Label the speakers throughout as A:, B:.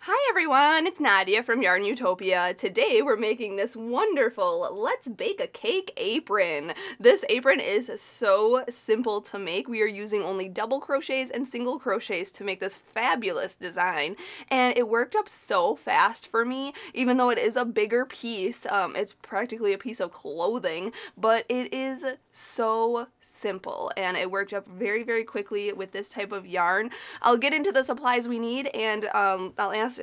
A: Hi everyone, it's Nadia from YARNutopia. Today we're making this wonderful Let's Bake a Cake apron. This apron is so simple to make. We are using only double crochets and single crochets to make this fabulous design, and it worked up so fast for me. Even though it is a bigger piece, it's practically a piece of clothing, but it is so simple and it worked up very quickly with this type of yarn. I'll get into the supplies we need, and I'll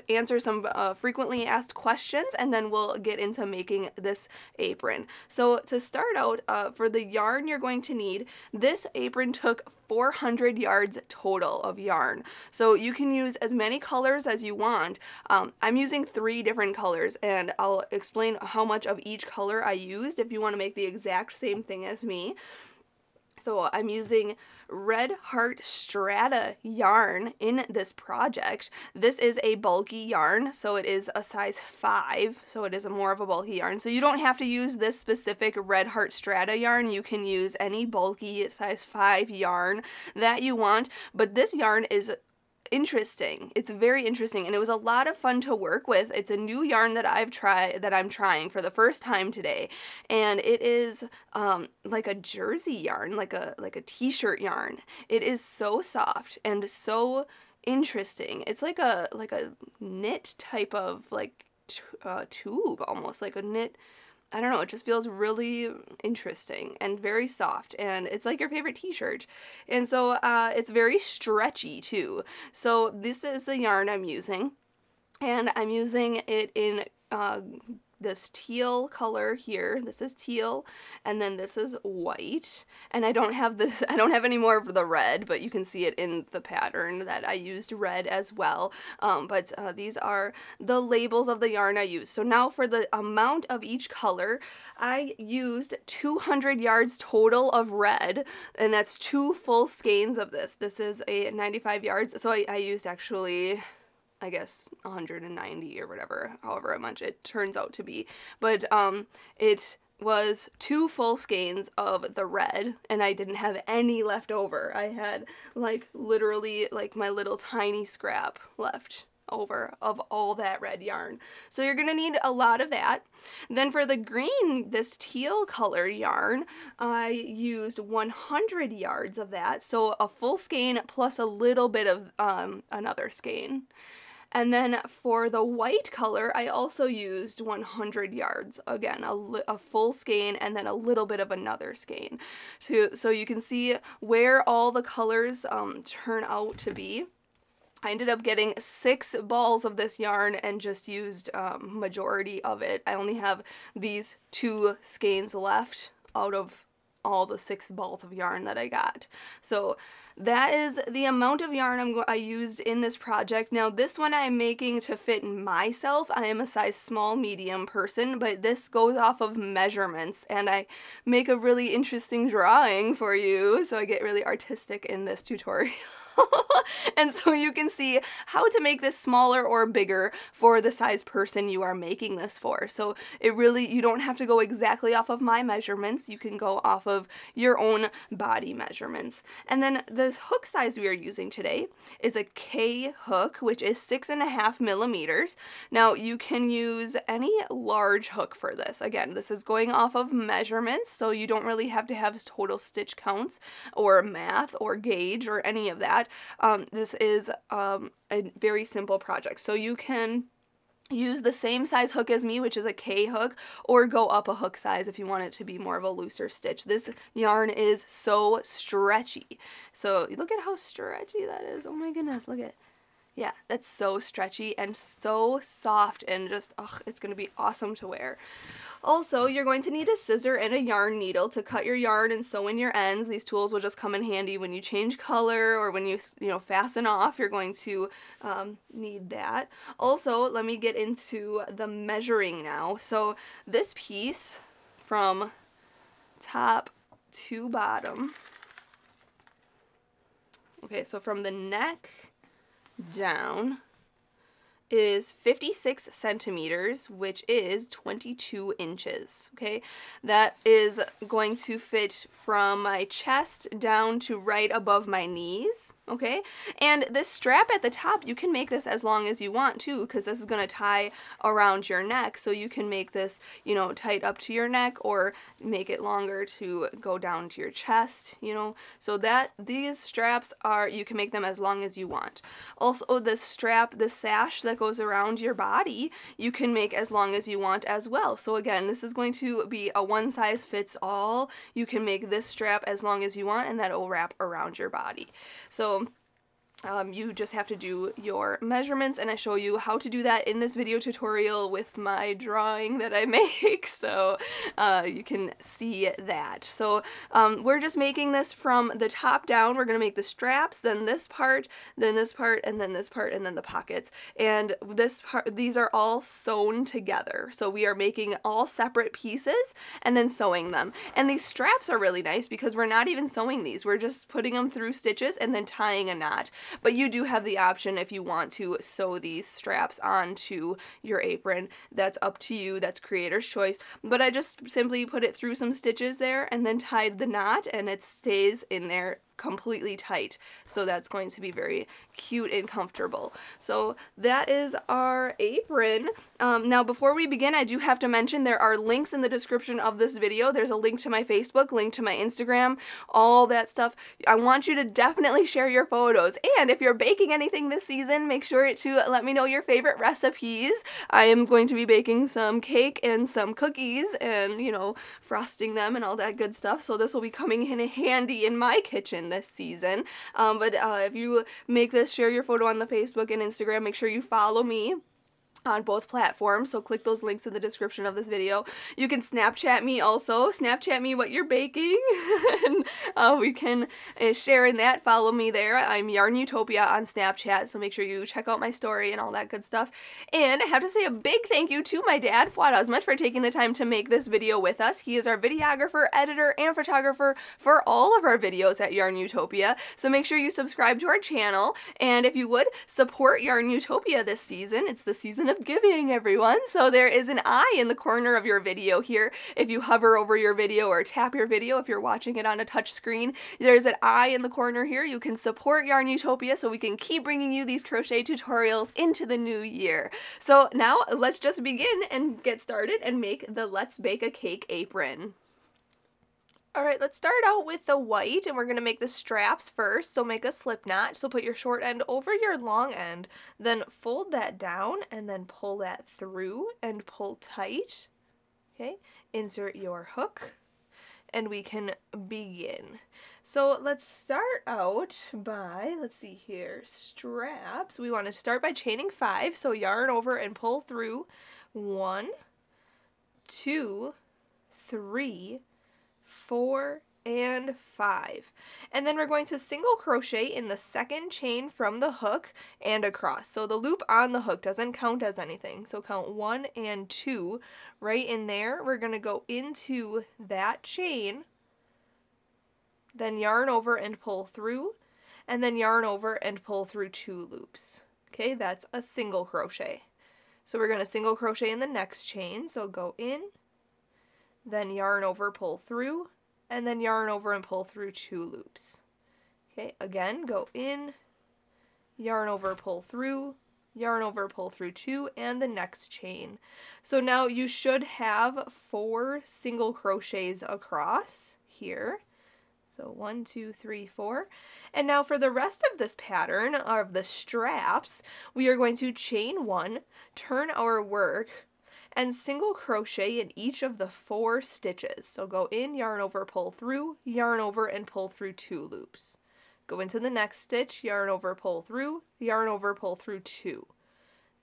A: answer some frequently asked questions, and then we'll get into making this apron. So to start out, for the yarn you're going to need, this apron took 400 yards total of yarn. So you can use as many colors as you want. I'm using 3 different colors, and I'll explain how much of each color I used if you want to make the exact same thing as me. So I'm using Red Heart Strata yarn in this project. This is a bulky yarn, so it is a size 5, so it is more of a bulky yarn. So you don't have to use this specific Red Heart Strata yarn. You can use any bulky size 5 yarn that you want, but this yarn is interesting. It's very interesting, and it was a lot of fun to work with. It's a new yarn that I'm trying for the first time today, and it is like a jersey yarn, like a t-shirt yarn. It is so soft and so interesting. It's like a knit type of tube, almost like a knit. I don't know, it just feels really interesting and very soft, and it's like your favorite t-shirt. And so it's very stretchy too. So this is the yarn I'm using, and I'm using it in this teal color here. This is teal, and then this is white. And I don't have any more of the red, but you can see it in the pattern that I used red as well. But these are the labels of the yarn I used. So now for the amount of each color, I used 200 yards total of red, and that's 2 full skeins of this. This is a 95 yards, so I used actually, I guess 190 or whatever, however much it turns out to be. But it was 2 full skeins of the red, and I didn't have any left over. I had literally my little tiny scrap left over of all that red yarn. So you're gonna need a lot of that. Then for the green, this teal color yarn, I used 100 yards of that, so a full skein plus a little bit of another skein. And then for the white color, I also used 100 yards. Again, a full skein and then a little bit of another skein. So you can see where all the colors turn out to be. I ended up getting 6 balls of this yarn and just used majority of it. I only have these 2 skeins left out of all the 6 balls of yarn that I got. So that is the amount of yarn I used in this project. Now this one I'm making to fit myself. I am a size small medium person, but this goes off of measurements, and I make a really interesting drawing for you, so I get really artistic in this tutorial. And so you can see how to make this smaller or bigger for the size person you are making this for. So you don't have to go exactly off of my measurements. You can go off of your own body measurements. And then the hook size we are using today is a K hook, which is 6.5 millimeters. Now you can use any large hook for this. Again, this is going off of measurements, so you don't really have to have total stitch counts or math or gauge or any of that. This is a very simple project, so you can use the same size hook as me, which is a K hook, or go up a hook size if you want it to be more of a looser stitch. This yarn is so stretchy. So look at how stretchy that is. Oh my goodness, look at. Yeah, that's so stretchy and so soft, and just, it's going to be awesome to wear. Also, you're going to need a scissor and a yarn needle to cut your yarn and sew in your ends. These tools will just come in handy when you change color or when you fasten off. You're going to need that. Also, let me get into the measuring now. So this piece from top to bottom, okay, so from the neck down is 56 centimeters, which is 22 inches, okay? That is going to fit from my chest down to right above my knees, okay? And this strap at the top, you can make this as long as you want too, because this is going to tie around your neck, so you can make this, you know, tight up to your neck or make it longer to go down to your chest, you know? So that these straps are, you can make them as long as you want. Also, this strap, the sash that goes around your body, you can make as long as you want as well. So again, this is going to be a one size fits all. You can make this strap as long as you want, and that will wrap around your body. So you just have to do your measurements, and I show you how to do that in this video tutorial with my drawing that I make, so you can see that. So we're just making this from the top down. We're going to make the straps, then this part, then this part, and then this part, and then the pockets. And this part, these are all sewn together. So we are making all separate pieces and then sewing them. And these straps are really nice because we're not even sewing these. We're just putting them through stitches and then tying a knot. But you do have the option if you want to sew these straps onto your apron. That's up to you. That's creator's choice. But I just simply put it through some stitches there and then tied the knot, and it stays in there completely tight. So that's going to be very cute and comfortable. So that is our apron. Now before we begin, I do have to mention there are links in the description of this video. There's a link to my Facebook, link to my Instagram, all that stuff. I want you to definitely share your photos. And if you're baking anything this season, make sure to let me know your favorite recipes. I am going to be baking some cake and some cookies and, you know, frosting them and all that good stuff. So this will be coming in handy in my kitchen this season. But if you make this, share your photo on the Facebook and Instagram. Make sure you follow me on both platforms, so click those links in the description of this video. You can Snapchat me also. Snapchat me what you're baking, and we can share in that. Follow me there. I'm YARNutopia on Snapchat, so make sure you check out my story and all that good stuff. And I have to say a big thank you to my dad, Fuad, Azmat, for taking the time to make this video with us. He is our videographer, editor, and photographer for all of our videos at YARNutopia, so make sure you subscribe to our channel, and if you would, support YARNutopia this season. It's the season of giving, everyone. So there is an eye in the corner of your video here. If you hover over your video or tap your video, if you're watching it on a touch screen, there's an eye in the corner here. You can support YARNutopia so we can keep bringing you these crochet tutorials into the new year. So now let's just begin and get started and make the Let's Bake a Cake apron. Alright, let's start out with the white, and we're going to make the straps first. So make a slip knot. So put your short end over your long end, then fold that down and then pull that through and pull tight. Okay, insert your hook and we can begin. So let's start out by, let's see here, straps. We want to start by chaining 5. So yarn over and pull through 1, 2, 3, 4, and 5. And then we're going to single crochet in the second chain from the hook and across. So the loop on the hook doesn't count as anything. So count 1 and 2 right in there. We're going to go into that chain, then yarn over and pull through, and then yarn over and pull through 2 loops. Okay, that's a single crochet. So we're going to single crochet in the next chain. So go in, then yarn over, pull through, and then yarn over and pull through 2 loops. Okay, again, go in, yarn over, pull through, yarn over, pull through 2, and the next chain. So now you should have 4 single crochets across here. So 1, 2, 3, 4. And now for the rest of this pattern of the straps, we are going to chain 1, turn our work, and single crochet in each of the 4 stitches. So go in, yarn over, pull through, yarn over, and pull through 2 loops. Go into the next stitch, yarn over, pull through, yarn over, pull through 2.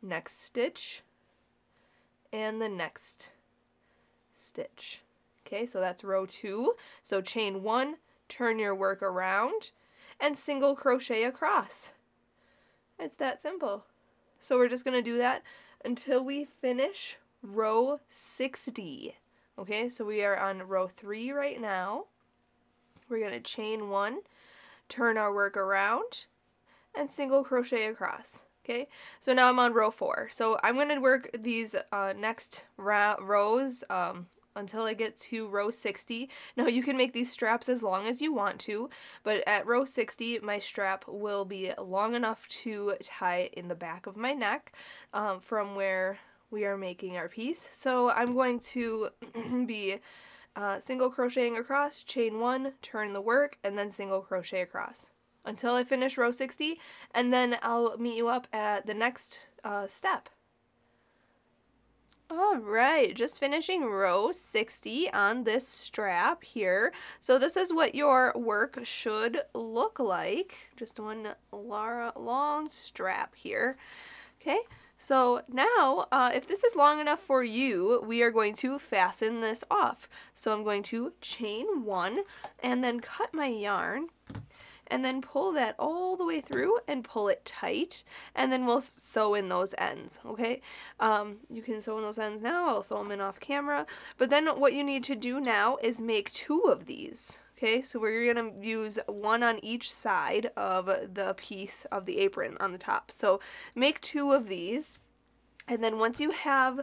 A: Next stitch, and the next stitch. Okay, so that's row 2. So chain 1, turn your work around, and single crochet across. It's that simple. So we're just going to do that until we finish row 60. Okay, so we are on row 3 right now. We're going to chain 1, turn our work around, and single crochet across. Okay, so now I'm on row 4. So I'm going to work these next rows until I get to row 60. Now you can make these straps as long as you want to, but at row 60 my strap will be long enough to tie in the back of my neck from where we are making our piece. So I'm going to be single crocheting across, chain 1, turn the work, and then single crochet across until I finish row 60, and then I'll meet you up at the next step. Alright, just finishing row 60 on this strap here. So this is what your work should look like. Just one long strap here. Okay, so now if this is long enough for you, we are going to fasten this off. So I'm going to chain 1 and then cut my yarn, and then pull that all the way through and pull it tight, and then we'll sew in those ends, okay? You can sew in those ends now. I'll sew them in off camera, but then what you need to do now is make 2 of these, okay? So we're gonna use 1 on each side of the piece of the apron on the top. So make 2 of these, and then once you have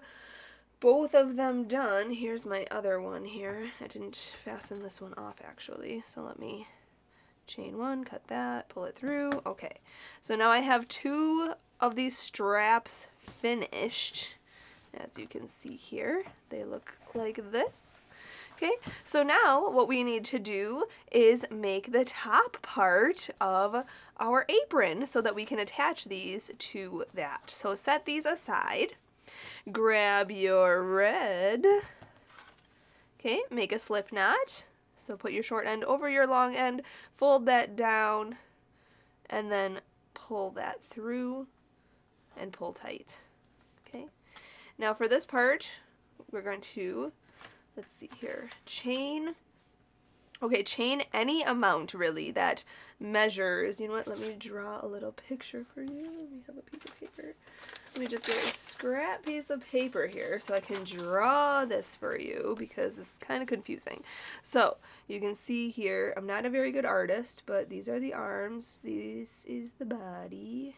A: both of them done, here's my other one here. I didn't fasten this one off actually, so let me chain 1, cut that, pull it through. Okay, so now I have 2 of these straps finished. As you can see here, they look like this. Okay, so now what we need to do is make the top part of our apron so that we can attach these to that. So set these aside, grab your red, okay, make a slip knot. So put your short end over your long end, fold that down, and then pull that through and pull tight. Okay. Now for this part, we're going to, let's see here, chain any amount really that measures. You know what, let me draw a little picture for you. Let me have a piece of paper. Let me just get a scrap piece of paper here so I can draw this for you because it's kind of confusing. So you can see here, I'm not a very good artist, but these are the arms, this is the body,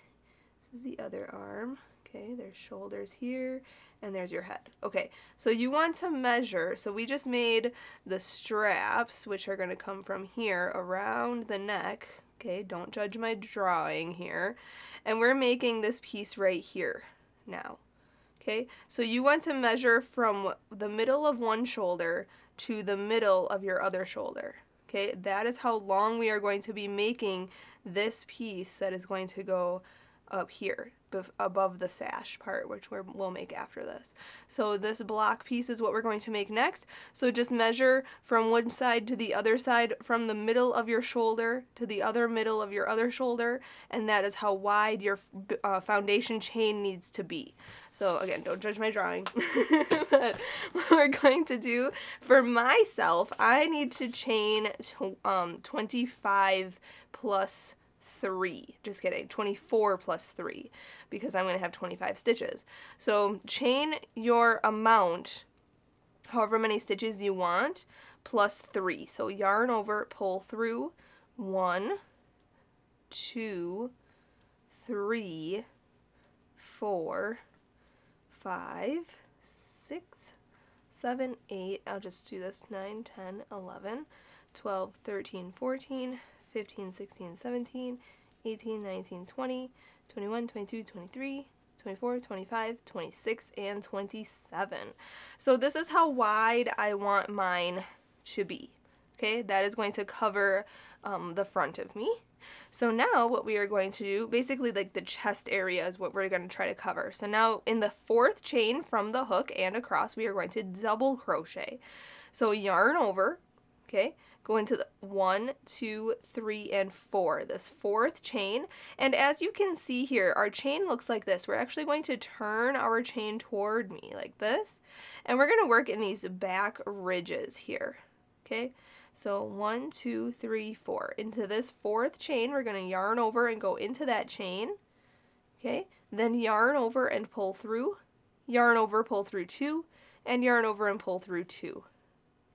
A: this is the other arm. Okay, there's shoulders here, and there's your head. Okay, so you want to measure, so we just made the straps, which are going to come from here around the neck. Okay, don't judge my drawing here. And we're making this piece right here now. Okay, so you want to measure from the middle of one shoulder to the middle of your other shoulder. Okay, that is how long we are going to be making this piece that is going to go up here above the sash part, which we'll make after this. So this block piece is what we're going to make next. So just measure from one side to the other side, from the middle of your shoulder to the other middle of your other shoulder, and that is how wide your foundation chain needs to be. So again, don't judge my drawing. But what we're going to do for myself, I need to chain 25 plus 3. Just kidding, 24 plus 3, because I'm going to have 25 stitches. So chain your amount, however many stitches you want, plus 3. So yarn over, pull through, 1, 2, 3, 4, 5, 6, 7, 8, I'll just do this, 9, 10, 11, 12, 13, 14, 15, 16, 17, 18, 19, 20, 21, 22, 23, 24, 25, 26, and 27. So this is how wide I want mine to be. Okay, that is going to cover the front of me. So now what we are going to do, basically like the chest area is what we're going to try to cover. So now in the 4th chain from the hook and across, we are going to double crochet. So yarn over, okay, go into the 1, 2, 3, and 4, this 4th chain. And as you can see here, our chain looks like this. We're actually going to turn our chain toward me like this, and we're going to work in these back ridges here. Okay, so 1, 2, 3, 4. Into this 4th chain, we're going to yarn over and go into that chain. Okay, then yarn over and pull through, yarn over, pull through 2, and yarn over and pull through 2.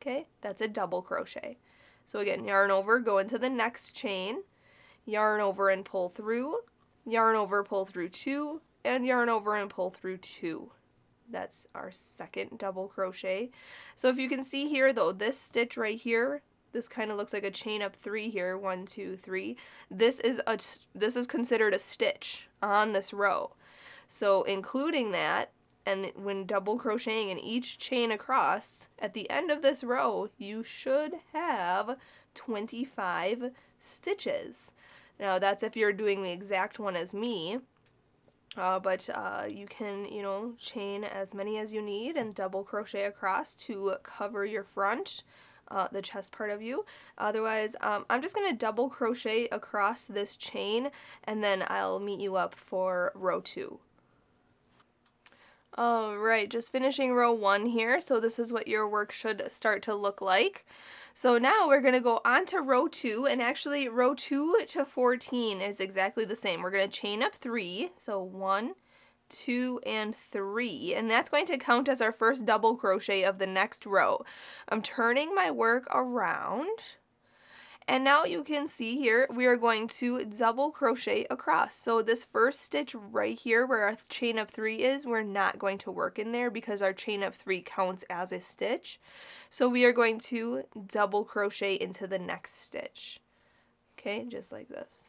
A: Okay, that's a double crochet. So again, yarn over, go into the next chain, yarn over and pull through, yarn over, pull through 2, and yarn over and pull through 2. That's our second double crochet. So if you can see here though, this stitch right here, this kind of looks like a chain up 3 here, 1, 2, 3. This is considered a stitch on this row. So including that, and when double crocheting in each chain across, at the end of this row, you should have 25 stitches. Now that's if you're doing the exact one as me, but you can, you know, chain as many as you need and double crochet across to cover your front, the chest part of you. Otherwise, I'm just going to double crochet across this chain, and then I'll meet you up for row 2. Alright, just finishing row 1 here, so this is what your work should start to look like. So now we're going to go on to row 2, and actually row 2 to 14 is exactly the same. We're going to chain up 3, so 1, 2, and 3, and that's going to count as our first double crochet of the next row. I'm turning my work around. And now you can see here, we are going to double crochet across. So this first stitch right here where our chain up 3 is, we're not going to work in there because our chain up 3 counts as a stitch. So we are going to double crochet into the next stitch. Okay, just like this.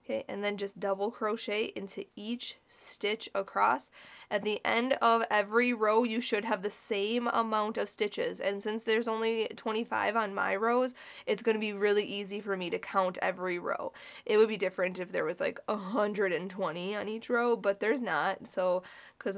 A: Okay, and then just double crochet into each stitch across. At the end of every row, you should have the same amount of stitches. And since there's only 25 on my rows, it's going to be really easy for me to count every row. It would be different if there was like 120 on each row, but there's not. So, because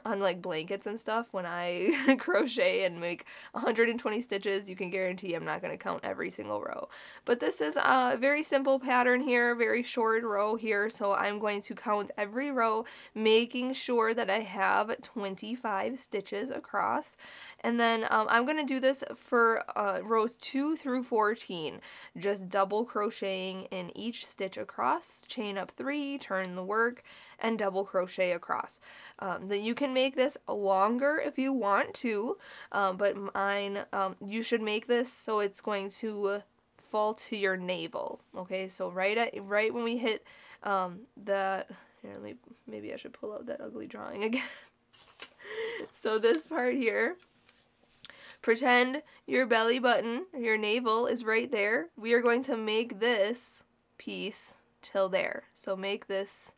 A: on like blankets and stuff, when I crochet and make 120 stitches, you can guarantee I'm not going to count every single row. But this is a very simple pattern here, very short row here, so I'm going to count every row, making sure that I have 25 stitches across. And then I'm going to do this for rows 2 through 14, just double crocheting in each stitch across, chain up 3, turn the work, and double crochet across. Then you can make this longer if you want to, but mine, you should make this so it's going to fall to your navel. Okay, so right when we hit here, maybe I should pull out that ugly drawing again. So this part here, pretend your belly button, your navel is right there. We are going to make this piece till there. So make this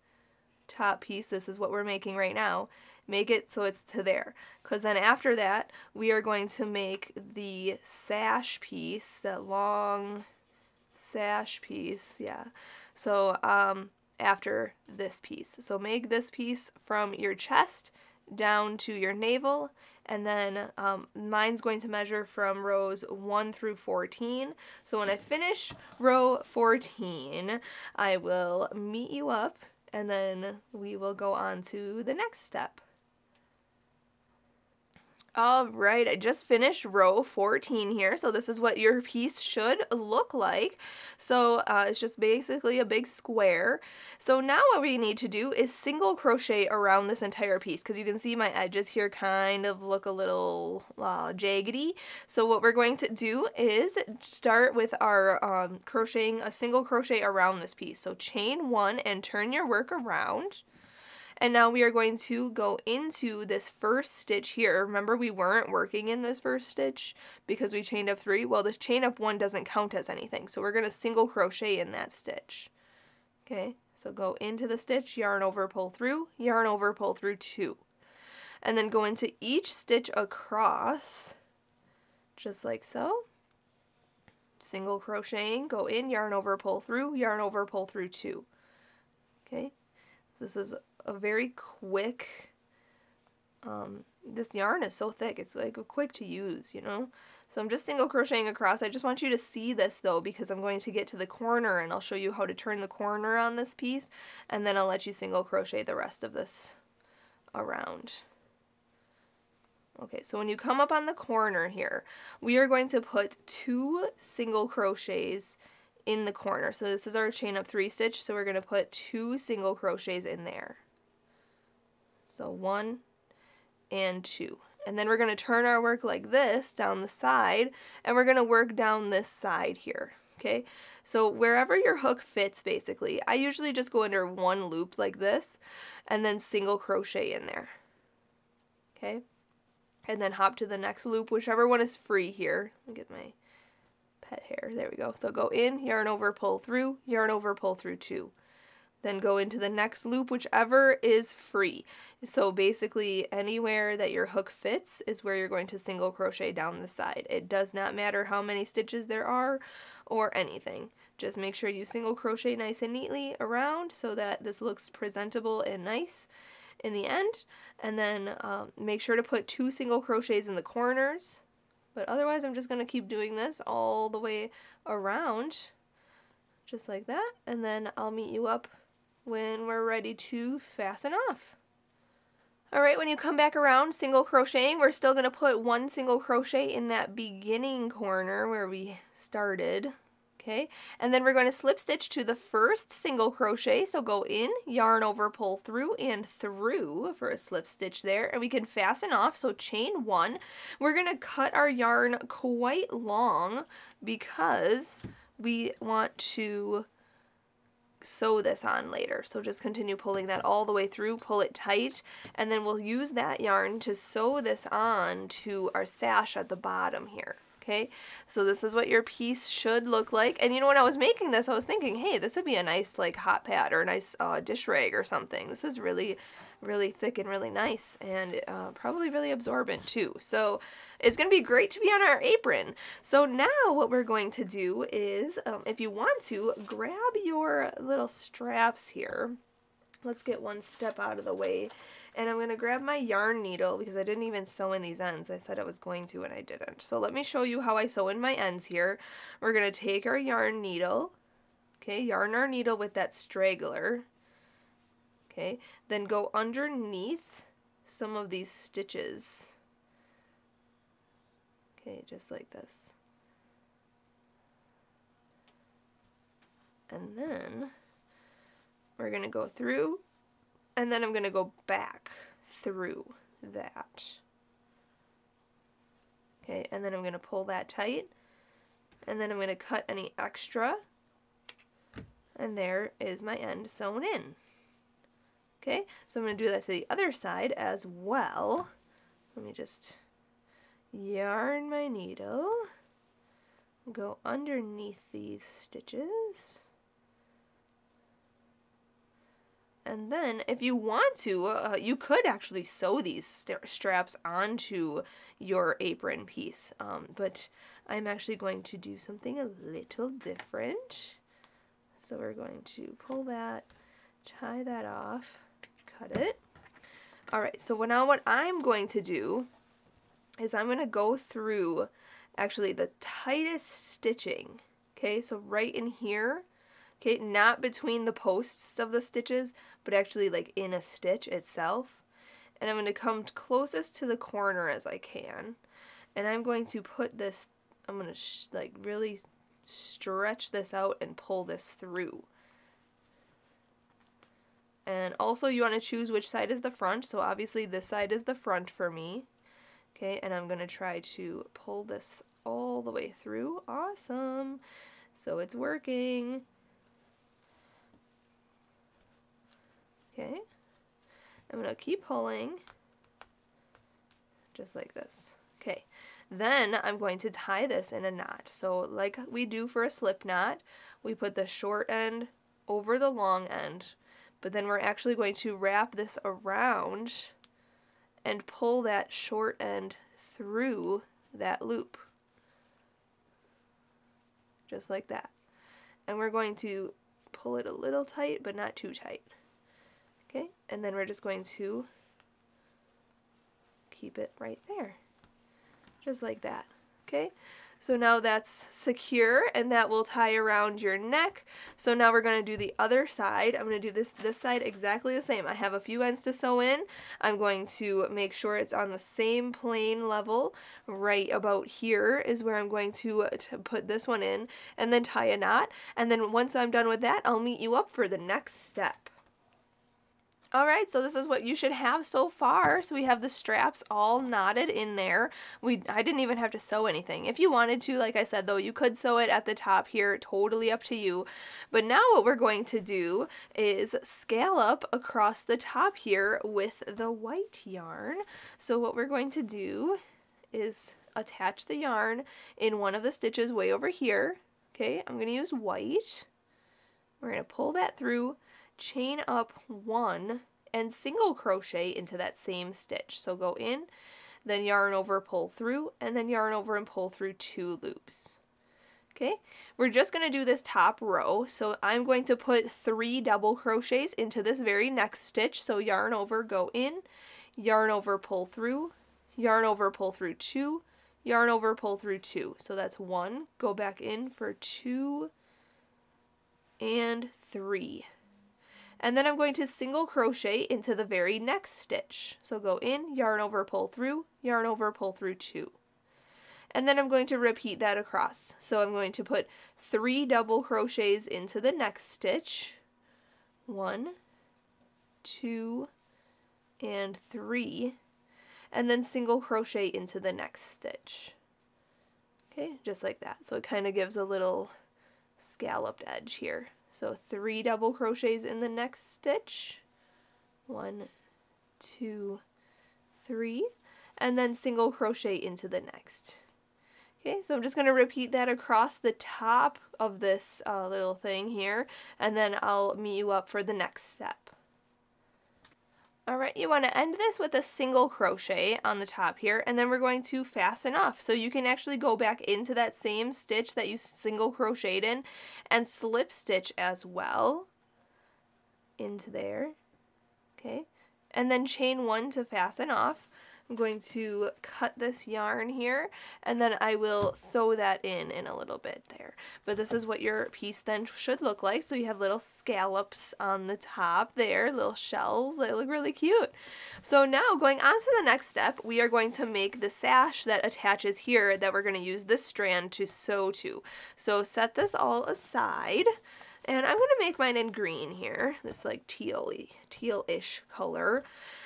A: top piece, this is what we're making right now, make it so it's to there, because then after that we are going to make the sash piece, that long sash piece, yeah, so after this piece. So make this piece from your chest down to your navel, and then mine's going to measure from rows 1 through 14. So when I finish row 14, I will meet you up, and then we will go on to the next step. Alright, I just finished row 14 here, so this is what your piece should look like. So it's just basically a big square. So now what we need to do is single crochet around this entire piece, because you can see my edges here kind of look a little jaggedy. So what we're going to do is start with our crocheting a single crochet around this piece. So chain 1 and turn your work around. And now we are going to go into this first stitch here. Remember, we weren't working in this first stitch because we chained up 3. Well, this chain up 1 doesn't count as anything, so we're going to single crochet in that stitch. Okay, so go into the stitch, yarn over, pull through, yarn over, pull through 2. And then go into each stitch across, just like so. Single crocheting, go in, yarn over, pull through, yarn over, pull through 2. Okay, so this is a very quick, this yarn is so thick, it's like quick to use, you know. So I'm just single crocheting across. I just want you to see this though, because I'm going to get to the corner and I'll show you how to turn the corner on this piece, and then I'll let you single crochet the rest of this around. Okay, so when you come up on the corner here, we are going to put 2 single crochets in the corner. So this is our chain up 3 stitch, so we're going to put 2 single crochets in there. So 1 and 2. And then we're going to turn our work like this down the side, and we're going to work down this side here. Okay, so wherever your hook fits, basically, I usually just go under one loop like this and then single crochet in there. Okay, and then hop to the next loop, whichever one is free here. Let me get my pet hair. There we go. So go in, yarn over, pull through, yarn over, pull through 2. Then go into the next loop, whichever is free. So basically anywhere that your hook fits is where you're going to single crochet down the side. It does not matter how many stitches there are or anything. Just make sure you single crochet nice and neatly around so that this looks presentable and nice in the end. And then make sure to put 2 single crochets in the corners. But otherwise I'm just going to keep doing this all the way around, just like that. And then I'll meet you up when we're ready to fasten off. Alright, when you come back around single crocheting, we're still going to put 1 single crochet in that beginning corner where we started. Okay, and then we're going to slip stitch to the first single crochet, so go in, yarn over, pull through, and through for a slip stitch there, and we can fasten off, so chain 1. We're going to cut our yarn quite long because we want to sew this on later. So just continue pulling that all the way through, pull it tight, and then we'll use that yarn to sew this on to our sash at the bottom here. Okay, so this is what your piece should look like. And you know, when I was making this, I was thinking, hey, this would be a nice like hot pad or a nice dish rag or something. This is really, really thick and really nice, and probably really absorbent too. So it's going to be great to be on our apron. So now what we're going to do is, if you want to, grab your little straps here. Let's get one step out of the way. And I'm going to grab my yarn needle because I didn't even sew in these ends. I said I was going to and I didn't. So let me show you how I sew in my ends here. We're going to take our yarn needle, okay, yarn our needle with that straggler, okay, then go underneath some of these stitches, okay, just like this. And then we're going to go through, and then I'm going to go back through that. Okay, and then I'm going to pull that tight, and then I'm going to cut any extra, and there is my end sewn in. Okay, so I'm going to do that to the other side as well. Let me just yarn my needle, go underneath these stitches. And then, if you want to, you could actually sew these straps onto your apron piece. But I'm actually going to do something a little different. So we're going to pull that, tie that off, cut it. Alright, so now what I'm going to do is I'm going to go through actually the tightest stitching. Okay, so right in here. Okay, not between the posts of the stitches, but actually like in a stitch itself. And I'm going to come closest to the corner as I can. And I'm going to put this, I'm going to like really stretch this out and pull this through. And also you want to choose which side is the front. So obviously this side is the front for me. Okay, and I'm going to try to pull this all the way through. Awesome. So it's working. Okay, I'm going to keep pulling, just like this. Okay, then I'm going to tie this in a knot. So like we do for a slip knot, we put the short end over the long end, but then we're actually going to wrap this around and pull that short end through that loop. Just like that. And we're going to pull it a little tight, but not too tight. Okay, and then we're just going to keep it right there, just like that. Okay, so now that's secure, and that will tie around your neck. So now we're going to do the other side. I'm going to do this side exactly the same. I have a few ends to sew in. I'm going to make sure it's on the same plane level. Right about here is where I'm going to put this one in, and then tie a knot. And then once I'm done with that, I'll meet you up for the next step. Alright, so this is what you should have so far. So we have the straps all knotted in there. I didn't even have to sew anything. If you wanted to, like I said though, you could sew it at the top here, totally up to you. But now what we're going to do is scallop across the top here with the white yarn. So what we're going to do is attach the yarn in one of the stitches way over here. Okay, I'm going to use white. We're going to pull that through, chain up 1 and single crochet into that same stitch. So go in, then yarn over, pull through, and then yarn over and pull through 2 loops. Okay, we're just going to do this top row, so I'm going to put 3 double crochets into this very next stitch. So yarn over, go in, yarn over, pull through, yarn over, pull through 2, yarn over, pull through 2. So that's 1, go back in for 2 and 3. And then I'm going to single crochet into the very next stitch. So go in, yarn over, pull through, yarn over, pull through 2. And then I'm going to repeat that across. So I'm going to put 3 double crochets into the next stitch. 1, 2, and 3. And then single crochet into the next stitch. Okay, just like that. So it kind of gives a little scalloped edge here. So 3 double crochets in the next stitch. 1, 2, 3. And then single crochet into the next. Okay, so I'm just going to repeat that across the top of this little thing here, and then I'll meet you up for the next step. Alright, you want to end this with a single crochet on the top here, and then we're going to fasten off. So you can actually go back into that same stitch that you single crocheted in and slip stitch as well into there. Okay, and then chain 1 to fasten off. I'm going to cut this yarn here, and then I will sew that in a little bit there. But this is what your piece then should look like. So you have little scallops on the top there, little shells. They look really cute. So now going on to the next step, we are going to make the sash that attaches here that we're going to use this strand to sew to. So set this all aside. And I'm going to make mine in green here, this like teal-ish color.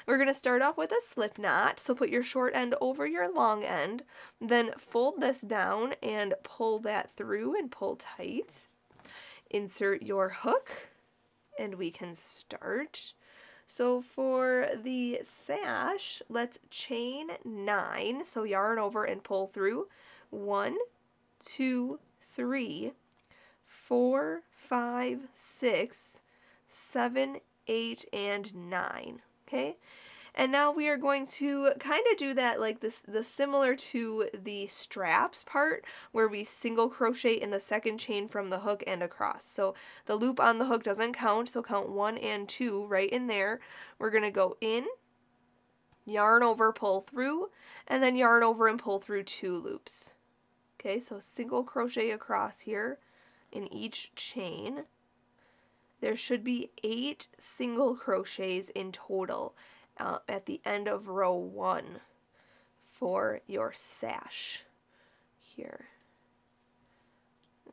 A: We're going to start off with a slip knot, so put your short end over your long end, then fold this down and pull that through and pull tight. Insert your hook, and we can start. So for the sash, let's chain 9, so yarn over and pull through. 1, 2, 3, 4, 5, 6, 7, 8, and 9. Okay, and now we are going to kind of do that like this, similar to the straps part where we single crochet in the second chain from the hook and across. So the loop on the hook doesn't count, so count 1 and 2 right in there. We're going to go in, yarn over, pull through, and then yarn over and pull through 2 loops. Okay, so single crochet across here in each chain. There should be 8 single crochets in total at the end of row 1 for your sash here.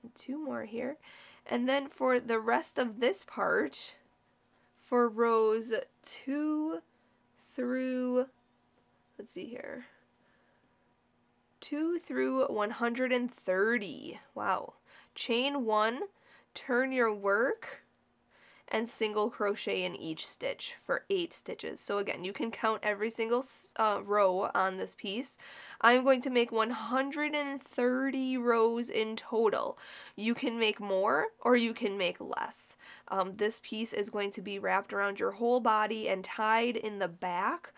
A: And 2 more here. And then for the rest of this part, for rows 2 through, let's see here, 2 through 130. Wow. Chain 1, turn your work, and single crochet in each stitch for 8 stitches. So again, you can count every single row on this piece. I'm going to make 130 rows in total. You can make more or you can make less. This piece is going to be wrapped around your whole body and tied in the back.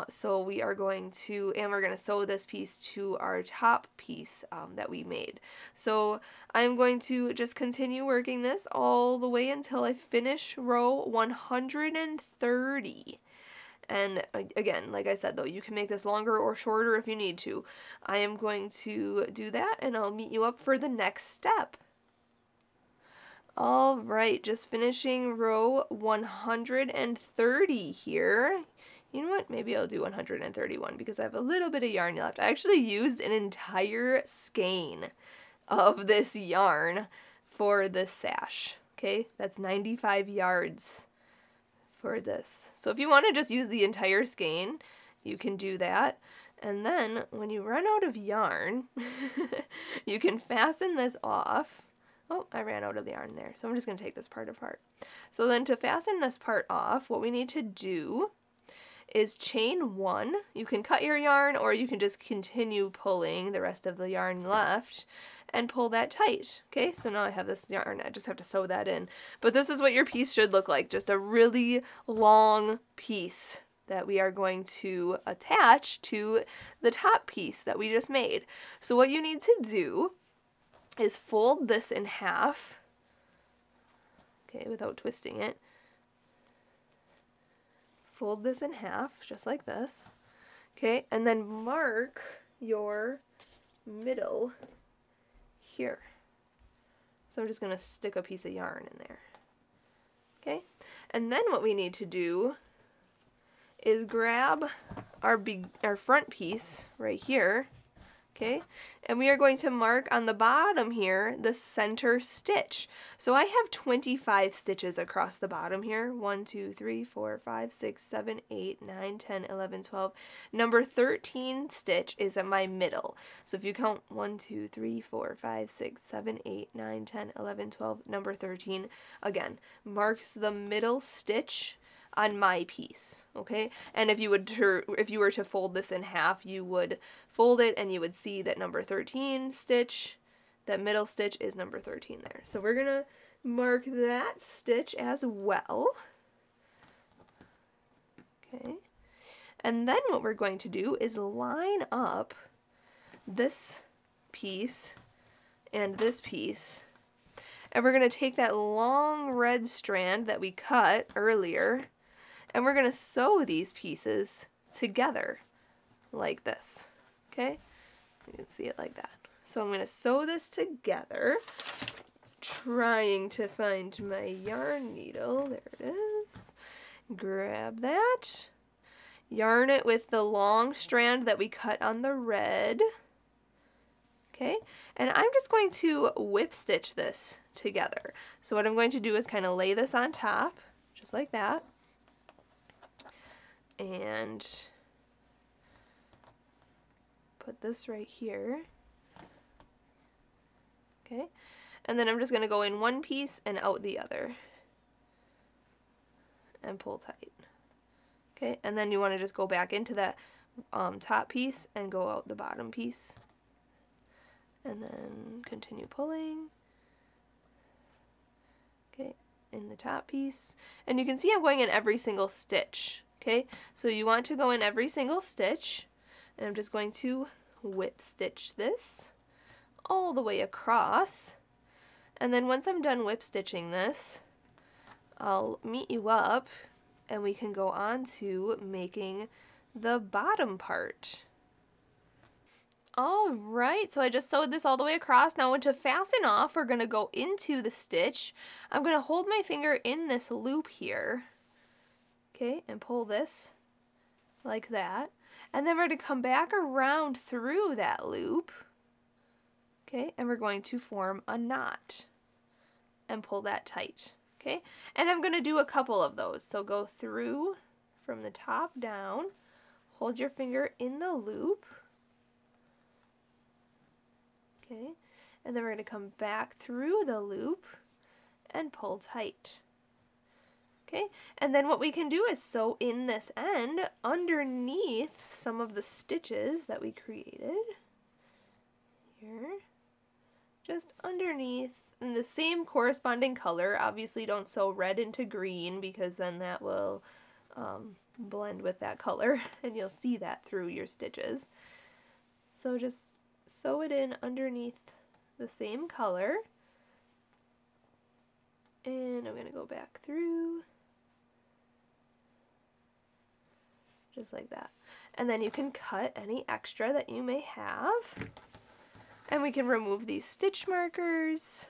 A: So we are going to, and we're going to sew this piece to our top piece that we made. So I'm going to just continue working this all the way until I finish row 130. And again, like I said though, you can make this longer or shorter if you need to. I am going to do that and I'll meet you up for the next step. Alright, just finishing row 130 here. You know what? Maybe I'll do 131 because I have a little bit of yarn left. I actually used an entire skein of this yarn for this sash. Okay, that's 95 yards for this. So if you want to just use the entire skein, you can do that. And then when you run out of yarn, you can fasten this off. Oh, I ran out of the yarn there, so I'm just going to take this part apart. So then to fasten this part off, what we need to do is chain 1. You can cut your yarn, or you can just continue pulling the rest of the yarn left and pull that tight. Okay, so now I have this yarn, I just have to sew that in. But this is what your piece should look like, just a really long piece that we are going to attach to the top piece that we just made. So what you need to do is fold this in half, okay, without twisting it. Fold this in half, just like this, okay, and then mark your middle here. So I'm just going to stick a piece of yarn in there, okay, and then what we need to do is grab our front piece right here, okay, and we are going to mark on the bottom here the center stitch. So I have 25 stitches across the bottom here. 1, 2, 3, 4, 5, 6, 7, 8, 9, 10, 11, 12. Number 13 stitch is at my middle. So if you count 1, 2, 3, 4, 5, 6, 7, 8, 9, 10, 11, 12, number 13, again, marks the middle stitch on my piece, okay? And if you were to fold this in half, you would fold it and you would see that number 13 stitch, that middle stitch is number 13 there. So we're gonna mark that stitch as well. Okay. And then what we're going to do is line up this piece and this piece. And we're gonna take that long red strand that we cut earlier, and we're going to sew these pieces together like this, okay? You can see it like that. So I'm going to sew this together, trying to find my yarn needle. There it is. Grab that. Yarn it with the long strand that we cut on the red, okay? And I'm just going to whip stitch this together. So what I'm going to do is kind of lay this on top, just like that. And put this right here, okay, and then I'm just going to go in one piece and out the other and pull tight, okay, and then you want to just go back into that top piece and go out the bottom piece, and then continue pulling, okay, in the top piece, and you can see I'm going in every single stitch. Okay, so you want to go in every single stitch, and I'm just going to whip stitch this all the way across, and then once I'm done whip stitching this, I'll meet you up and we can go on to making the bottom part. Alright, so I just sewed this all the way across. Now to fasten off, we're going to go into the stitch. I'm going to hold my finger in this loop here, okay, and pull this like that, and then we're going to come back around through that loop, okay, and we're going to form a knot and pull that tight, okay, and I'm going to do a couple of those. So go through from the top down, hold your finger in the loop, okay, and then we're going to come back through the loop and pull tight. Okay, and then what we can do is sew in this end underneath some of the stitches that we created here, just underneath, in the same corresponding color. Obviously don't sew red into green, because then that will blend with that color and you'll see that through your stitches. So just sew it in underneath the same color, and I'm going to go back through just like that. And then you can cut any extra that you may have. And we can remove these stitch markers.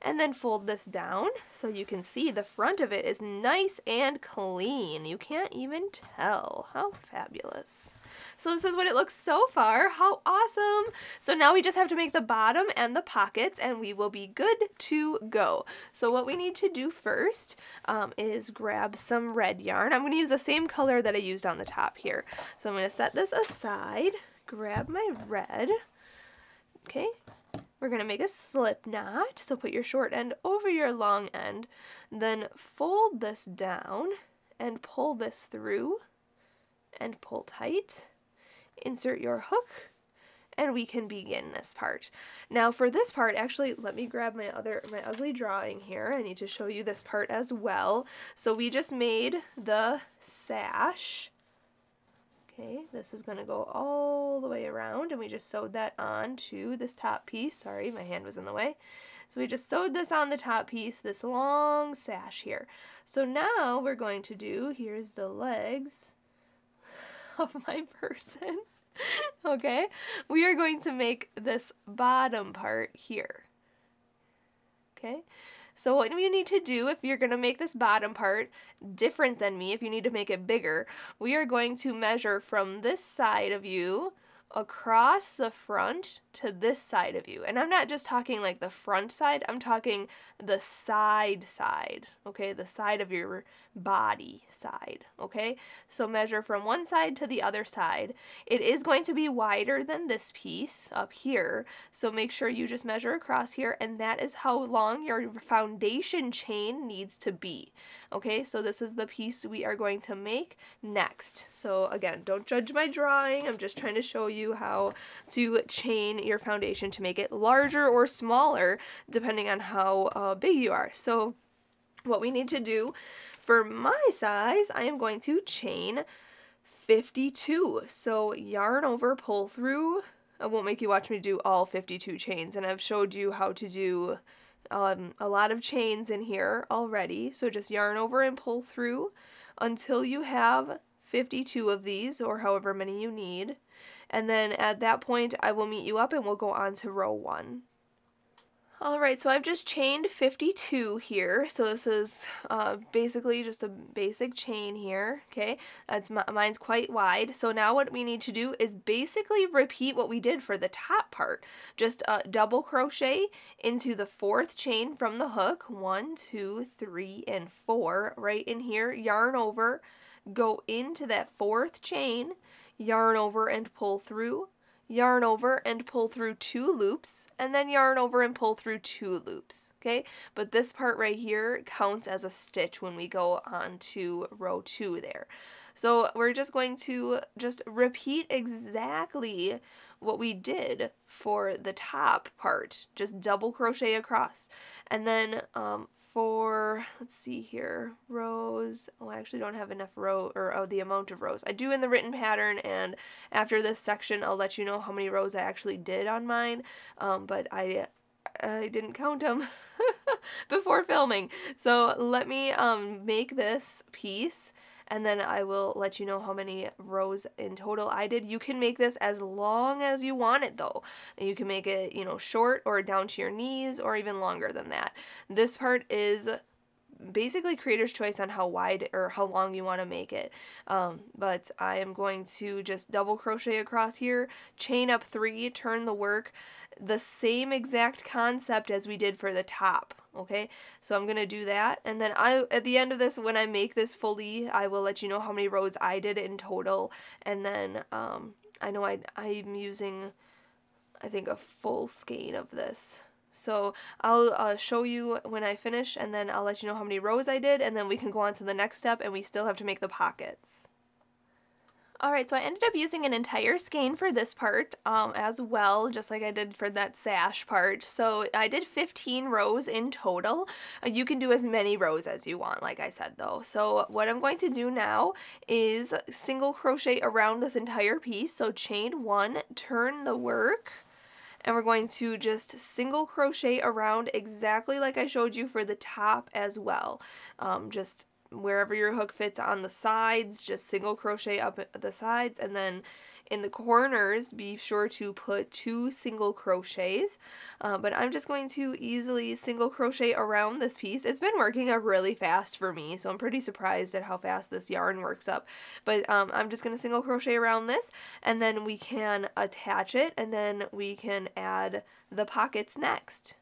A: and then fold this down so you can see the front of it is nice and clean. You can't even tell. How fabulous. So this is what it looks so far. How awesome. So now we just have to make the bottom and the pockets and we will be good to go. So what we need to do first is grab some red yarn. I'm going to use the same color that I used on the top here. So I'm going to set this aside, grab my red. Okay. We're going to make a slip knot, so put your short end over your long end, then fold this down and pull this through and pull tight. Insert your hook and we can begin this part. Now for this part, actually let me grab my ugly drawing here. I need to show you this part as well. So we just made the sash. Okay, this is going to go all the way around and we just sewed that on to this top piece. Sorry, my hand was in the way. So we just sewed this on the top piece, this long sash here. So now we're going to do, here's the legs of my person. Okay, we are going to make this bottom part here. Okay. So what you need to do if you're going to make this bottom part different than me, if you need to make it bigger, we are going to measure from this side of you across the front to this side of you. And I'm not just talking like the front side, I'm talking the side, okay? The side of your body side, okay? So measure from one side to the other side. It is going to be wider than this piece up here, so make sure you just measure across here, and that is how long your foundation chain needs to be. Okay, so this is the piece we are going to make next. So again, don't judge my drawing, I'm just trying to show you how to chain your foundation to make it larger or smaller depending on how big you are. So what we need to do for my size, I am going to chain 52. So yarn over, pull through. I won't make you watch me do all 52 chains, and I've showed you how to do a lot of chains in here already. So just yarn over and pull through until you have 52 of these, or however many you need. And then at that point, I will meet you up and we'll go on to row 1. Alright, so I've just chained 52 here, so this is basically just a basic chain here, okay? Mine's quite wide, so now what we need to do is basically repeat what we did for the top part. Just double crochet into the 4th chain from the hook, 1, 2, 3, and 4, right in here, yarn over, go into that 4th chain, yarn over and pull through, yarn over and pull through 2 loops, and then yarn over and pull through 2 loops, okay? But this part right here counts as a stitch when we go on to row 2 there. So we're just going to just repeat exactly what we did for the top part, just double crochet across. And then for, let's see here, rows, oh, I actually don't have enough the amount of rows. I do in the written pattern, and after this section I'll let you know how many rows I actually did on mine, but I didn't count them before filming. So let me make this piece, and then I will let you know how many rows in total I did. You can make this as long as you want it though. You can make it, you know, short or down to your knees or even longer than that. This part is basically creator's choice on how wide or how long you want to make it. But I am going to just double crochet across here, chain up 3, turn the work, the same exact concept as we did for the top. Okay, so I'm gonna do that, and then at the end of this, when I make this fully, I will let you know how many rows I did in total. And then I know I'm using, I think, a full skein of this. So I'll show you when I finish, and then I'll let you know how many rows I did, and then we can go on to the next step, and we still have to make the pockets. Alright, so I ended up using an entire skein for this part as well, just like I did for that sash part. So I did 15 rows in total. You can do as many rows as you want, like I said though. So what I'm going to do now is single crochet around this entire piece. So chain 1, turn the work, and we're going to just single crochet around exactly like I showed you for the top as well. Just wherever your hook fits on the sides, just single crochet up at the sides, and then in the corners, be sure to put 2 single crochets, but I'm just going to easily single crochet around this piece. It's been working up really fast for me, so I'm pretty surprised at how fast this yarn works up, but I'm just going to single crochet around this, and then we can attach it, and then we can add the pockets next.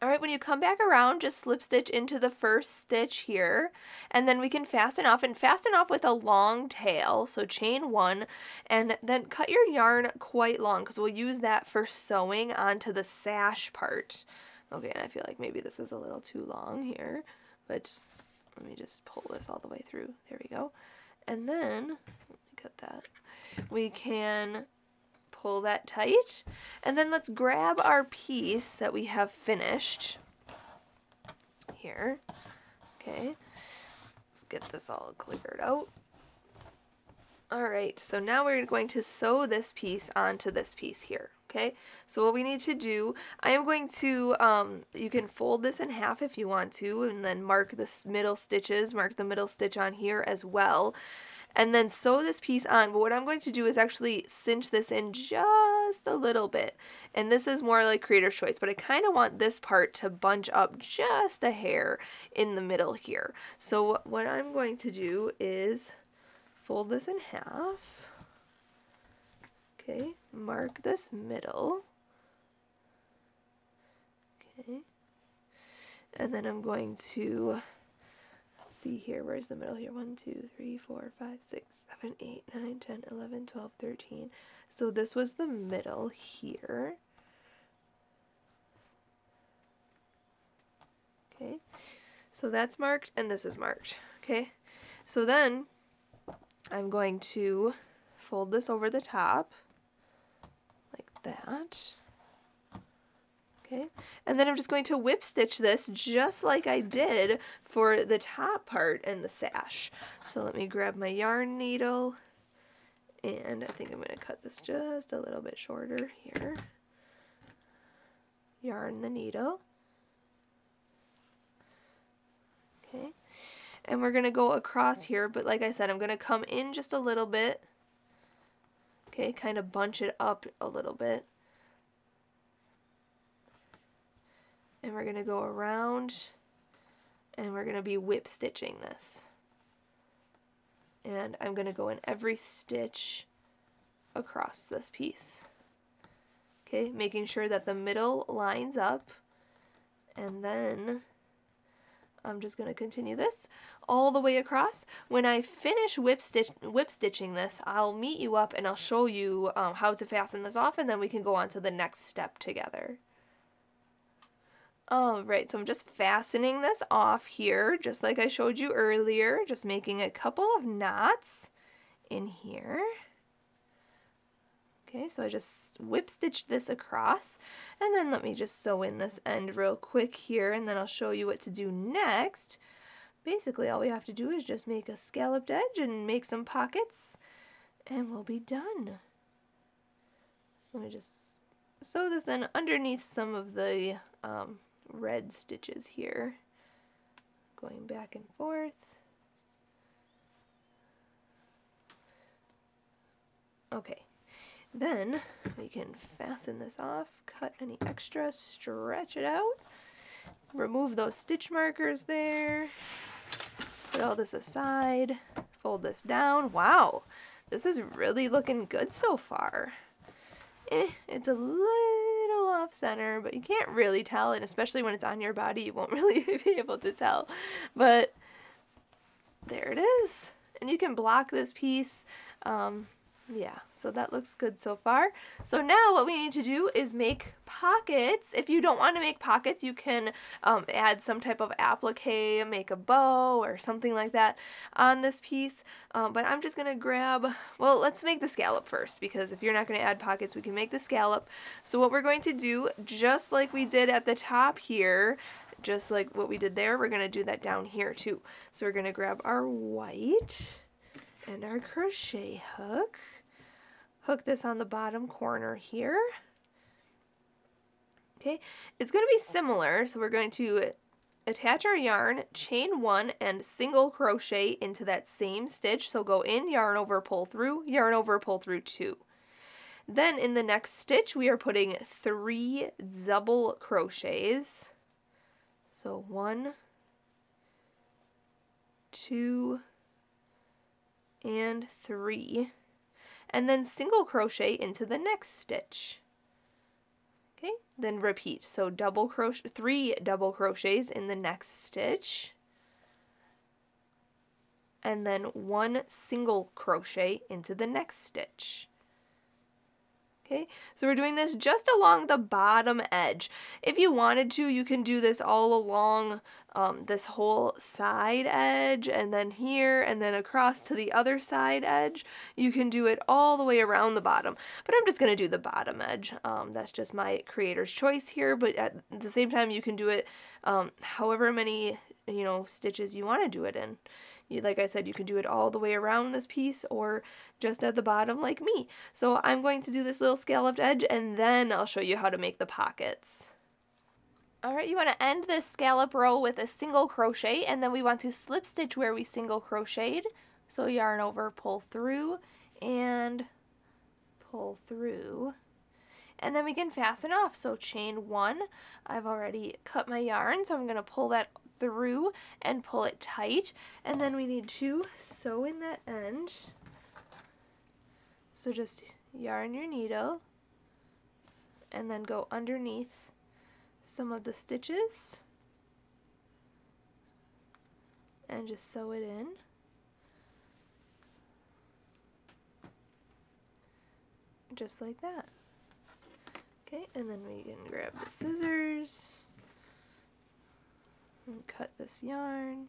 A: Alright, when you come back around, just slip stitch into the first stitch here, and then we can fasten off, and fasten off with a long tail, so chain 1, and then cut your yarn quite long, because we'll use that for sewing onto the sash part. Okay, and I feel like maybe this is a little too long here, but let me just pull this all the way through. There we go. And then, let me cut that. We can pull that tight, and then let's grab our piece that we have finished here. Okay, let's get this all cleared out. Alright, so now we're going to sew this piece onto this piece here. Okay, so what we need to do, I am going to, you can fold this in half if you want to, and then mark the middle stitches, mark the middle stitch on here as well, and then sew this piece on. But what I'm going to do is actually cinch this in just a little bit, and this is more like creator's choice, but I kind of want this part to bunch up just a hair in the middle here. So what I'm going to do is fold this in half. Okay, mark this middle. Okay, and then I'm going to see here, where's the middle here? 1, 2, 3, 4, 5, 6, 7, 8, 9, 10, 11, 12, 13. So this was the middle here. Okay, so that's marked, and this is marked. Okay, so then I'm going to fold this over the top like that. Okay, and then I'm just going to whip stitch this just like I did for the top part and the sash. So let me grab my yarn needle, and I think I'm going to cut this just a little bit shorter here. Yarn the needle. Okay, and we're going to go across here, but like I said, I'm going to come in just a little bit. Okay, kind of bunch it up a little bit. And we're going to go around, and we're going to be whip stitching this. And I'm going to go in every stitch across this piece. Okay, making sure that the middle lines up, and then I'm just going to continue this all the way across. When I finish whip stitching this, I'll meet you up and I'll show you how to fasten this off, and then we can go on to the next step together. Alright, so I'm just fastening this off here, just like I showed you earlier, just making a couple of knots in here. Okay, so I just whip stitched this across, and then let me just sew in this end real quick here, and then I'll show you what to do next. Basically, all we have to do is just make a scalloped edge and make some pockets, and we'll be done. So let me just sew this in underneath some of the red stitches here, going back and forth. Okay, then we can fasten this off, cut any extra, stretch it out, remove those stitch markers there, put all this aside, fold this down. Wow, this is really looking good so far. It's a little off center, but you can't really tell, and especially when it's on your body, you won't really be able to tell. But there it is, and you can block this piece. Yeah, so that looks good so far. So now what we need to do is make pockets. If you don't want to make pockets, you can add some type of applique, make a bow or something like that on this piece. But I'm just going to grab, well, let's make the scallop first, because if you're not going to add pockets, we can make the scallop. So what we're going to do, just like we did at the top here, just like what we did there, we're going to do that down here too. So we're going to grab our white and our crochet hook. Hook this on the bottom corner here. Okay, it's going to be similar, so we're going to attach our yarn, chain 1, and single crochet into that same stitch. So go in, yarn over, pull through, yarn over, pull through 2. Then in the next stitch, we are putting 3 double crochets. So 1, 2, and 3. And then single crochet into the next stitch. Okay, then repeat. So 3 double crochets in the next stitch. And then 1 single crochet into the next stitch. Okay, so we're doing this just along the bottom edge. If you wanted to, you can do this all along this whole side edge, and then here, and then across to the other side edge. You can do it all the way around the bottom, but I'm just going to do the bottom edge. That's just my creator's choice here, but at the same time, you can do it however many, stitches you want to do it in. Like I said, you can do it all the way around this piece or just at the bottom like me. So I'm going to do this little scalloped edge, and then I'll show you how to make the pockets. Alright, you want to end this scallop row with a single crochet, and then we want to slip stitch where we single crocheted. So yarn over, pull through, and pull through. And then we can fasten off. So chain 1, I've already cut my yarn, so I'm going to pull that through and pull it tight, and then we need to sew in that end. So just yarn your needle and then go underneath some of the stitches and just sew it in. Just like that. Okay, and then we can grab the scissors and cut this yarn,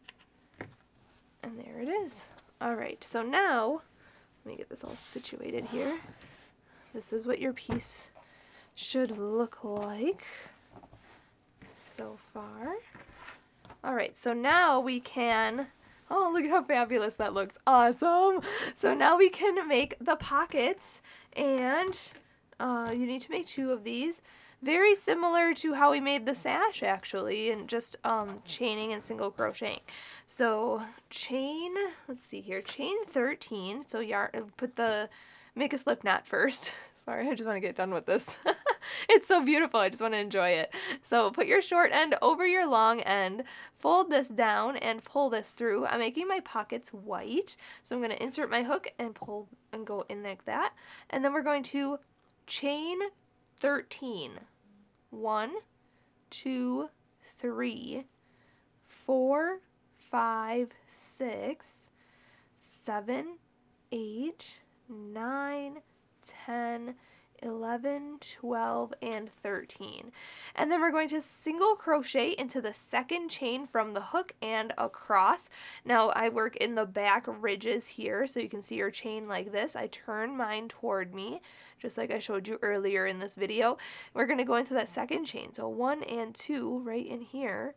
A: and there it is. Alright, so now, let me get this all situated here. This is what your piece should look like so far. Alright, so now we can, oh, look at how fabulous that looks. Awesome! So now we can make the pockets, and you need to make 2 of these. Very similar to how we made the sash, actually, and just chaining and single crocheting. So chain, let's see here, chain 13. So yarn, make a slip knot first. Sorry, I just want to get done with this. It's so beautiful, I just want to enjoy it. So put your short end over your long end, fold this down and pull this through. I'm making my pockets white, so I'm going to insert my hook and pull and go in like that. And then we're going to chain 13. 1, 2, 3, 4, 5, 6, 7, 8, 9, 10, 11, 12, and 13. And then we're going to single crochet into the second chain from the hook and across. Now I work in the back ridges here, so you can see your chain like this. I turn mine toward me, just like I showed you earlier in this video. We're going to go into that second chain. So 1 and 2 right in here,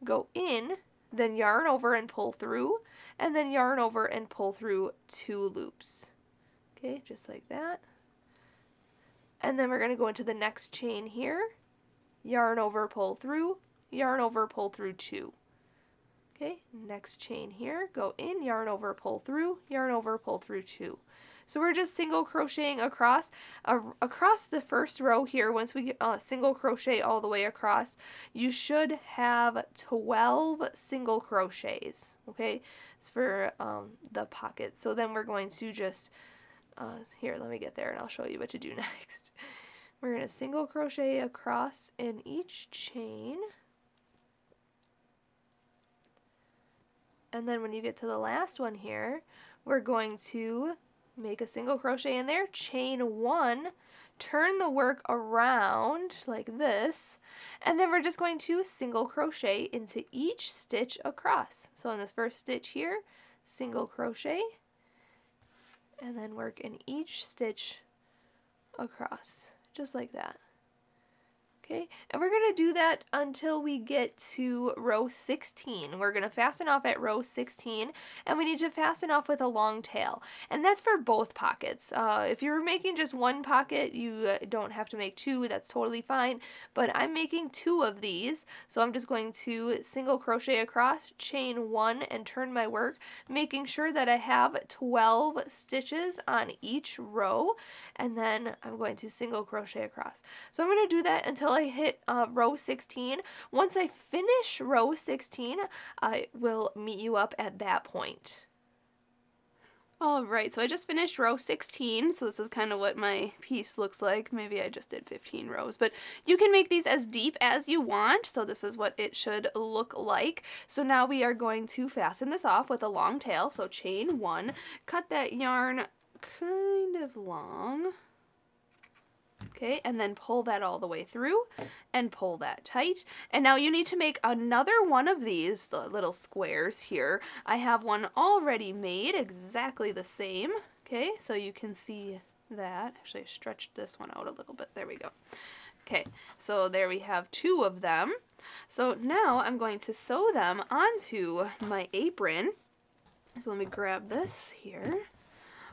A: go in, then yarn over and pull through, and then yarn over and pull through 2 loops. Okay, just like that. And then we're going to go into the next chain here, yarn over, pull through, yarn over, pull through 2. Okay, next chain here, go in, yarn over, pull through, yarn over, pull through 2. So we're just single crocheting across the first row here. Once we single crochet all the way across, you should have 12 single crochets. Okay, it's for the pocket. So then we're going to just here, let me get there and I'll show you what to do next. We're going to single crochet across in each chain. And then when you get to the last one here, we're going to make a single crochet in there, chain 1, turn the work around like this, and then we're just going to single crochet into each stitch across. So in this first stitch here, single crochet, and then work in each stitch across, just like that. Okay, and we're going to do that until we get to row 16. We're going to fasten off at row 16, and we need to fasten off with a long tail. And that's for both pockets. If you're making just one pocket, you don't have to make two. That's totally fine. But I'm making two of these, so I'm just going to single crochet across, chain one, and turn my work, making sure that I have 12 stitches on each row, and then I'm going to single crochet across. So I'm going to do that until I hit row 16. Once I finish row 16, I will meet you up at that point. Alright, so I just finished row 16, so this is kind of what my piece looks like. Maybe I just did 15 rows, but you can make these as deep as you want, so this is what it should look like. So now we are going to fasten this off with a long tail, so chain one, cut that yarn kind of long. Okay, and then pull that all the way through and pull that tight. And now you need to make another one of these little squares here. I have one already made exactly the same. Okay, so you can see that. Actually, I stretched this one out a little bit. There we go. Okay, so there we have two of them. So now I'm going to sew them onto my apron. So let me grab this here.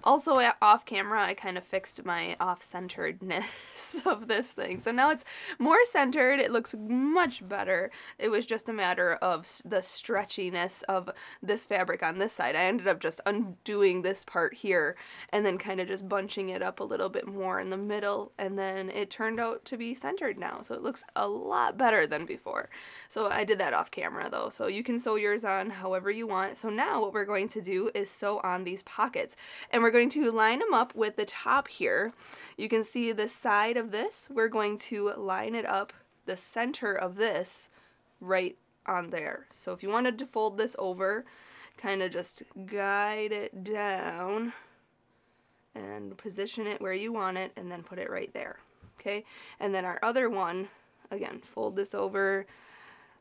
A: Also, off camera, I kind of fixed my off-centeredness of this thing. So now it's more centered. It looks much better. It was just a matter of the stretchiness of this fabric on this side. I ended up just undoing this part here and then kind of just bunching it up a little bit more in the middle, and then it turned out to be centered now. So it looks a lot better than before. So I did that off camera though. So you can sew yours on however you want. So now what we're going to do is sew on these pockets, and we're going to line them up with the top here. You can see the side of this. We're going to line it up the center of this right on there. So if you wanted to fold this over, kind of just guide it down and position it where you want it, and then put it right there. Okay, and then our other one, again, fold this over,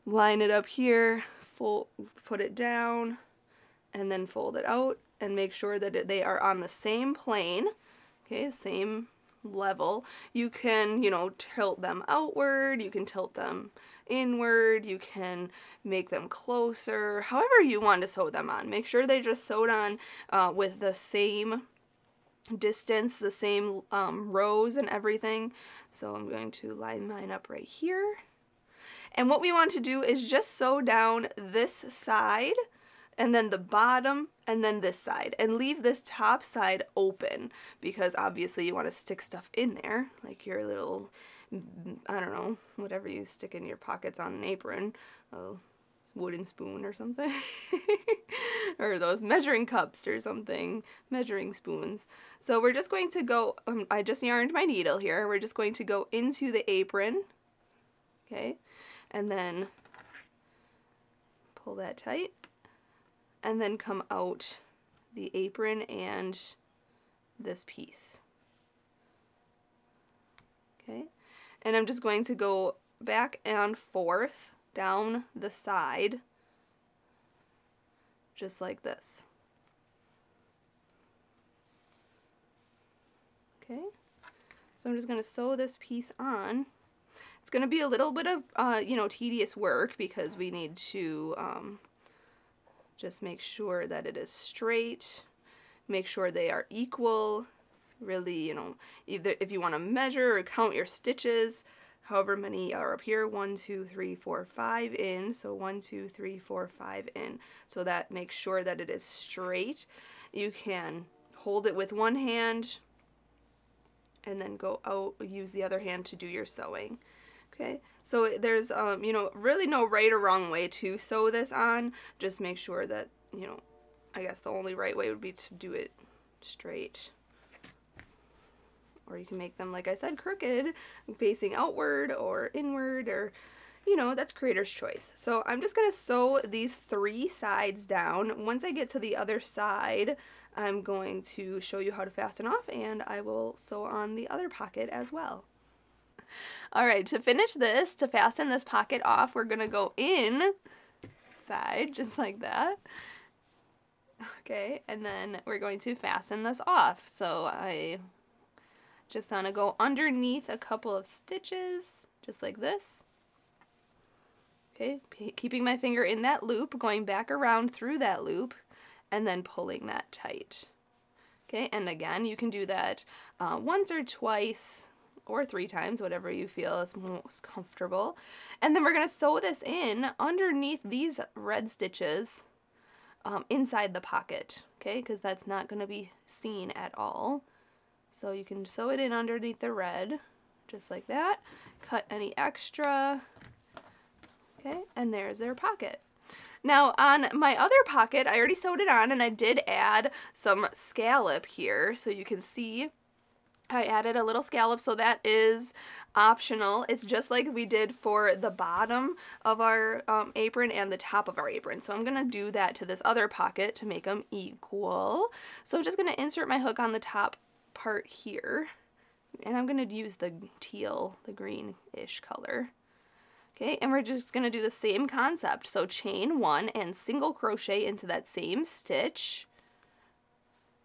A: line it up here, put it down, and then fold it out, and make sure that they are on the same plane, okay, same level. You can, you know, tilt them outward, you can tilt them inward, you can make them closer, however you want to sew them on. Make sure they just sewed on with the same distance, the same rows and everything. So I'm going to line mine up right here. And what we want to do is just sew down this side, and then the bottom, and then this side, and leave this top side open, because obviously you want to stick stuff in there, like your little, I don't know, whatever you stick in your pockets on an apron, a wooden spoon or something, or those measuring cups or something, measuring spoons. So we're just going to go, I just yarned my needle here, we're just going to go into the apron, okay, and then pull that tight, and then come out the apron and this piece. Okay, and I'm just going to go back and forth down the side, just like this. Okay, so I'm just going to sew this piece on. It's going to be a little bit of, you know, tedious work, because we need to just make sure that it is straight, make sure they are equal, really, you know, either if you want to measure or count your stitches, however many are up here, 1, 2, 3, 4, 5 in, so 1, 2, 3, 4, 5 in, so that makes sure that it is straight. You can hold it with one hand and then go out, use the other hand to do your sewing. Okay, so there's, you know, really no right or wrong way to sew this on. Just make sure that, you know, I guess the only right way would be to do it straight. Or you can make them, like I said, crooked, facing outward or inward, or, you know, that's creator's choice. So I'm just going to sew these 3 sides down. Once I get to the other side, I'm going to show you how to fasten off, and I will sew on the other pocket as well. Alright, to finish this, to fasten this pocket off, we're going to go in side, just like that. Okay, and then we're going to fasten this off. So I just want to go underneath a couple of stitches, just like this. Okay, keeping my finger in that loop, going back around through that loop, and then pulling that tight. Okay, and again, you can do that once or twice or 3 times, whatever you feel is most comfortable. And then we're going to sew this in underneath these red stitches inside the pocket, okay, because that's not going to be seen at all. So you can sew it in underneath the red, just like that. Cut any extra, okay, and there's their pocket. Now on my other pocket, I already sewed it on, and I did add some scallop here, so you can see I added a little scallop, so that is optional. It's just like we did for the bottom of our apron and the top of our apron. So I'm going to do that to this other pocket to make them equal. So I'm just going to insert my hook on the top part here, and I'm going to use the teal, the greenish color. Okay, and we're just going to do the same concept. So chain 1 and single crochet into that same stitch,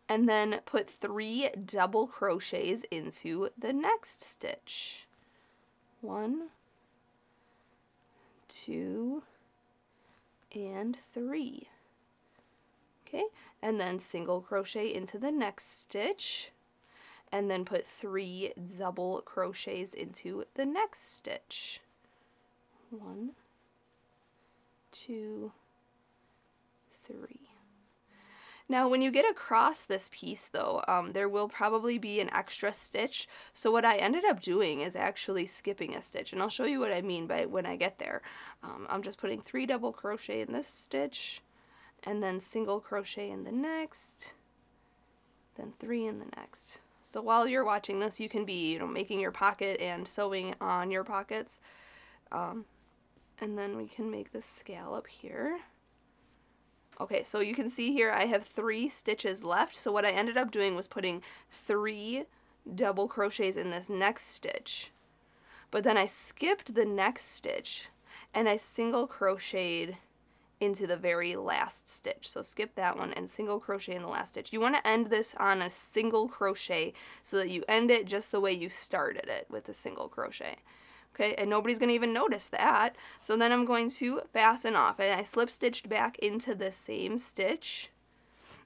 A: and then put 3 double crochets into the next stitch. 1, 2, and 3. Okay, and then single crochet into the next stitch, and then put 3 double crochets into the next stitch. 1, 2, 3. Now when you get across this piece though, there will probably be an extra stitch, so what I ended up doing is actually skipping a stitch, and I'll show you what I mean by when I get there. I'm just putting 3 double crochet in this stitch, and then single crochet in the next, then 3 in the next. So while you're watching this, you can be, making your pocket and sewing on your pockets, and then we can make this scallop here. Okay, so you can see here I have 3 stitches left, so what I ended up doing was putting 3 double crochets in this next stitch, but then I skipped the next stitch and I single crocheted into the very last stitch. So skip that one and single crochet in the last stitch. You want to end this on a single crochet so that you end it just the way you started it, with a single crochet. Okay, and nobody's going to even notice that. So then I'm going to fasten off, and I slip stitched back into the same stitch,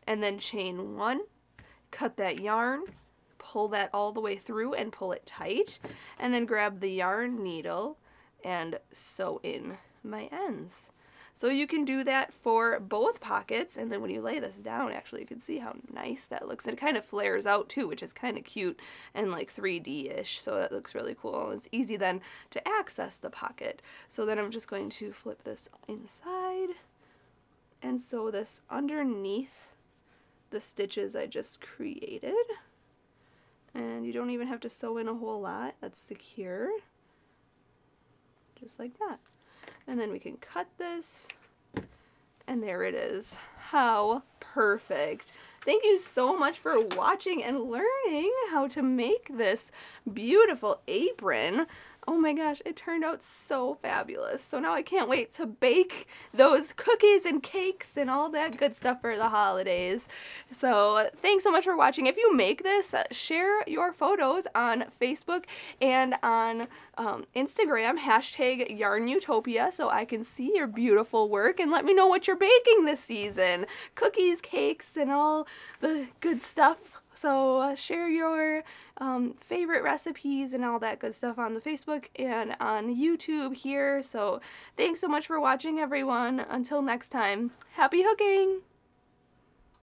A: and then chain 1, cut that yarn, pull that all the way through and pull it tight, and then grab the yarn needle and sew in my ends. So you can do that for both pockets, and then when you lay this down, actually you can see how nice that looks. And it kind of flares out too, which is kind of cute and like 3D-ish, so that looks really cool. And it's easy then to access the pocket. So then I'm just going to flip this inside and sew this underneath the stitches I just created. And you don't even have to sew in a whole lot. That's secure. Just like that. And then we can cut this, and there it is. How perfect. Thank you so much for watching and learning how to make this beautiful apron. Oh my gosh, it turned out so fabulous. So now I can't wait to bake those cookies and cakes and all that good stuff for the holidays. So thanks so much for watching. If you make this, share your photos on Facebook and on Instagram, #YARNutopia, so I can see your beautiful work, and let me know what you're baking this season. Cookies, cakes, and all the good stuff. So share your favorite recipes and all that good stuff on the Facebook and on YouTube here. So thanks so much for watching, everyone. Until next time, happy hooking!